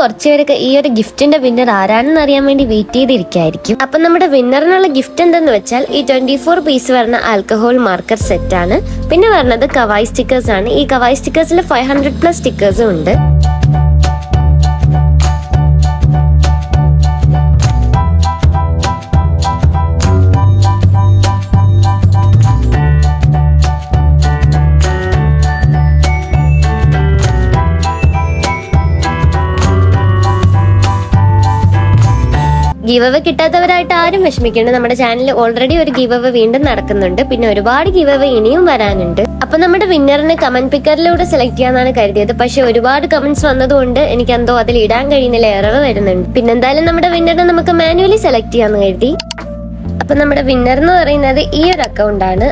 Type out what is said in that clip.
കുറച്ചുപേരൊക്കെ ഈ ഒരു ഗിഫ്റ്റിന്റെ വിന്നർ ആരാണെന്ന് അറിയാൻ വേണ്ടി വെയിറ്റ് ചെയ്തിരിക്കായിരിക്കും. അപ്പൊ നമ്മുടെ വിന്നറിനുള്ള ഗിഫ്റ്റ് എന്തെന്ന് വെച്ചാൽ ഈ 24 പീസ് വരുന്ന ആൽക്കഹോൾ മാർക്കർ സെറ്റ് ആണ്. പിന്നെ വരുന്നത് കവായ് സ്റ്റിക്കേഴ്സ് ആണ്. ഈ കവായ് സ്റ്റിക്കേഴ്സിൽ 500+ സ്റ്റിക്കേഴ്സും ഉണ്ട്. ഗീവ് അവേ കിട്ടാത്തവരായിട്ട് ആരും വിഷമിക്കേണ്ട. നമ്മുടെ ചാനലിൽ ഓൾറെഡി ഒരു ഗീവ് അവേ വീണ്ടും നടക്കുന്നുണ്ട്. പിന്നെ ഒരുപാട് ഗീവ് അവേ ഇനിയും വരാനുണ്ട്. അപ്പൊ നമ്മുടെ വിന്നറിനെ കമന്റ് പിക്കറിലൂടെ സെലക്ട് ചെയ്യാന്നാണ് കരുതിയത്. പക്ഷെ ഒരുപാട് കമന്റ്സ് വന്നതുകൊണ്ട് എനിക്ക് എന്തോ അതിൽ ഇടാൻ കഴിയുന്നില്ല, എറർ വരുന്നുണ്ട്. പിന്നെ എന്തായാലും നമ്മുടെ വിന്നറിനെ നമുക്ക് മാനുവലി സെലക്ട് ചെയ്യാന്ന് കരുതി. അപ്പൊ നമ്മുടെ വിന്നർ എന്ന് പറയുന്നത് ഈ ഒരു അക്കൗണ്ട് ആണ്.